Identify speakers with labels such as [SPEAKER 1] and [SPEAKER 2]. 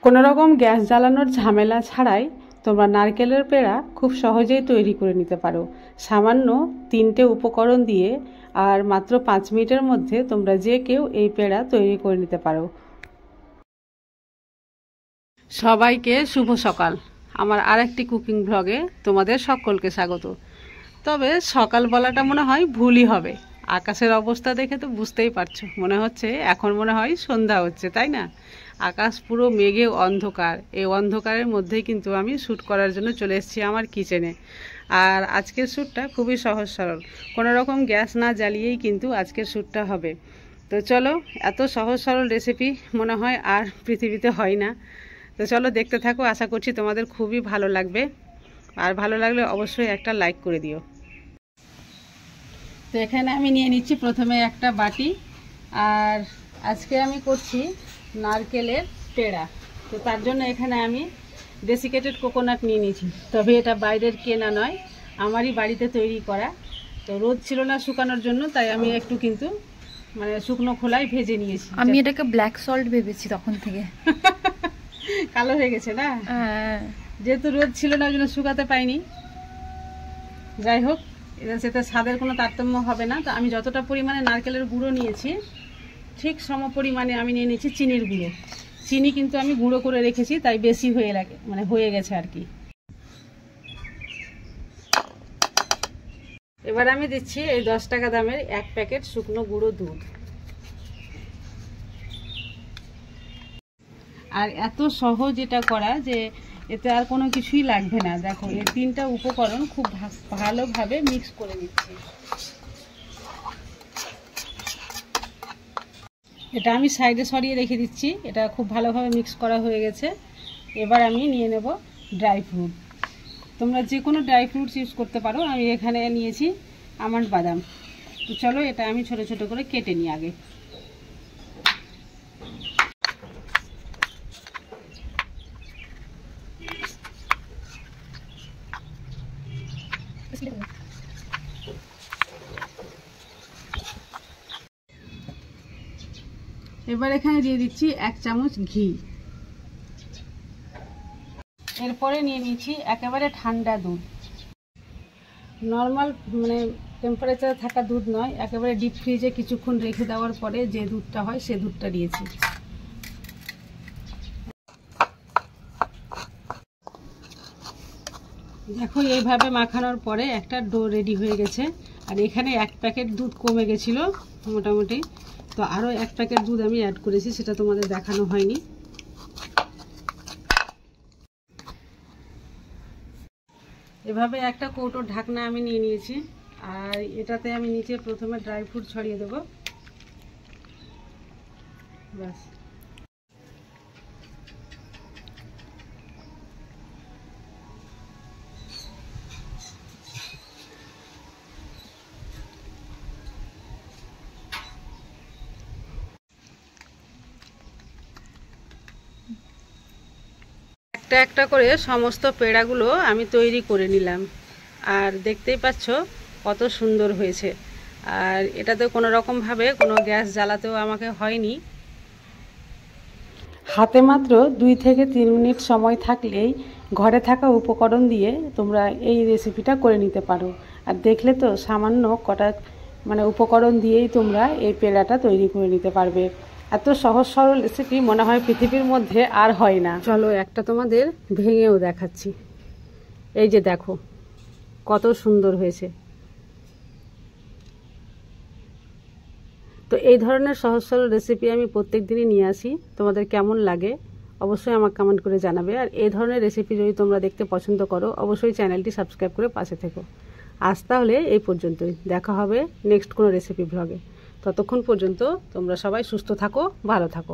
[SPEAKER 1] কোনো রকম গ্যাস জ্বালানোর ঝামেলা ছাড়াই তোমরা নারকেলের পেড়া খুব সহজেই তৈরি করে নিতে পারো। সামান্য 3টে উপকরণ দিয়ে আর মাত্র 5 মিনিটের মধ্যে তোমরা যে কেউ এই পেড়া তৈরি করে নিতে পারো। সবাইকে শুভ সকাল। আমার আরেকটি কুকিং ব্লগে তোমাদের সকলকে স্বাগত। তবে সকাল বলাটা মনে হয় ভুলই হবে, আকাশের অবস্থা দেখে তো বুঝতেই পারছো, মনে হচ্ছে এখন মনে হয় সন্ধ্যা হচ্ছে, তাই না? আকাশ পুরো মেঘে অন্ধকার। এই অন্ধকারের মধ্যেই কিন্তু আমি শ্যুট করার জন্য চলে এসেছি আমার কিচেনে। আর আজকের শ্যুটটা খুবই সহজ সরল, কোনো রকম গ্যাস না জ্বালিয়েই কিন্তু আজকের শ্যুটটা হবে। তো চলো, এত সহজ সরল রেসিপি মনে হয় আর পৃথিবীতে হয় না। তো চলো দেখতে থাকো, আশা করছি তোমাদের খুবই ভালো লাগবে। আর ভালো লাগলে অবশ্যই একটা লাইক করে দিও। তো এখানে আমি নিয়ে নিচ্ছি প্রথমে একটা বাটি, আর আজকে আমি করছি নারকেলের পেড়া। তো তার জন্য এখানে আমি ডেসিকেটেড কোকোনাট নিয়ে নিয়েছি, তবে এটা বাইরের কেনা নয়, আমারই বাড়িতে তৈরি করা। তো রোদ ছিল না শুকানোর জন্য, তাই আমি একটু কিন্তু মানে শুকনো খোলায় ভেজে নিয়েছি।
[SPEAKER 2] আমি এটাকে ব্ল্যাক সল্ট ভেবেছি তখন থেকে।
[SPEAKER 1] কালো হয়ে গেছে না? যেহেতু রোদ ছিল না ওই জন্য শুকাতে পাইনি। যাই হোক, সেটা স্বাদের কোনো তারতম্য হবে না। তো আমি যতটা পরিমাণে নারকেলের গুঁড়ো নিয়েছি ঠিক সম পরিমাণে আমি নিয়ে নিয়েছি চিনির গুঁড়ো। চিনি কিন্তু আমি গুঁড়ো করে রেখেছি, তাই বেশি হয়ে গেছে আর কি। এবার আমি দিচ্ছি এই 10 টাকা দামের 1 প্যাকেট শুকনো গুঁড়ো দুধ। আর এত সহজ এটা করা যে এতে আর কোনো কিছুই লাগবে না। দেখো, এই 3টা উপকরণ খুব ভালোভাবে মিক্স করে নিচ্ছি। এটা আমি সাইডে সরিয়ে রেখে দিচ্ছি। এটা খুব ভালোভাবে মিক্স করা হয়ে গেছে। এবার আমি নিয়ে নেব ড্রাই ফ্রুট। তোমরা যে কোনো ড্রাই ফ্রুটস ইউজ করতে পারো, আমি এখানে নিয়েছি আমন্ড বাদাম। তো চলো, এটা আমি ছোট ছোট করে কেটে নিই আগে। এবার এখানে দিয়ে দিচ্ছি 1 চামচ ঘি। এরপরে নিয়ে নিচ্ছি একেবারে ঠান্ডা দুধ, নর্মাল মানে টেম্পারেচারে থাকা দুধ নয়, একেবারে ডিপ ফ্রিজে কিছুক্ষণ রেখে দেওয়ার পরে যে দুধটা হয় সে দুধটা দিয়েছি। দেখো, এইভাবে মাখানোর পরে একটা ডো রেডি হয়ে গেছে। আর এখানে 1 প্যাকেট দুধ কমে গেছিলো মোটামুটি, তো আরও 1 প্যাকেট দুধ আমি অ্যাড করেছি, সেটা তোমাদের দেখানো হয়নি। এভাবে একটা কৌটোর ঢাকনা আমি নিয়ে নিয়েছি, আর এটাতে আমি নিচে প্রথমে ড্রাই ফ্রুট ছড়িয়ে দেবো। ব্যাস, একটা একটা করে সমস্ত পেড়াগুলো আমি তৈরি করে নিলাম। আর দেখতেই পাচ্ছ কত সুন্দর হয়েছে। আর এটাতে কোনো রকমভাবে কোনো গ্যাস জ্বালাতেও আমাকে হয়নি। হাতে মাত্র 2 থেকে 3 মিনিট সময় থাকলেই ঘরে থাকা উপকরণ দিয়ে তোমরা এই রেসিপিটা করে নিতে পারো। আর দেখলে তো, সামান্য কটা মানে উপকরণ দিয়েই তোমরা এই পেড়াটা তৈরি করে নিতে পারবে। এত সহজ সরল রেসিপি মনে হয় পৃথিবীর মধ্যে আর হয় না। চলো, একটা তোমাদের ভেঙেও দেখাচ্ছি। এই যে দেখো কত সুন্দর হয়েছে। তো এই ধরনের সহজ সরল রেসিপি আমি প্রত্যেক দিনই নিয়ে আসি। তোমাদের কেমন লাগে অবশ্যই আমাকে কমেন্ট করে জানাবে। আর এই ধরনের রেসিপি যদি তোমরা দেখতে পছন্দ করো, অবশ্যই চ্যানেলটি সাবস্ক্রাইব করে পাশে থেকো। আজ তাহলে এই পর্যন্তই, দেখা হবে নেক্সট কোনো রেসিপি ব্লগে। ততক্ষণ পর্যন্ত তোমরা সবাই সুস্থ থাকো, ভালো থাকো।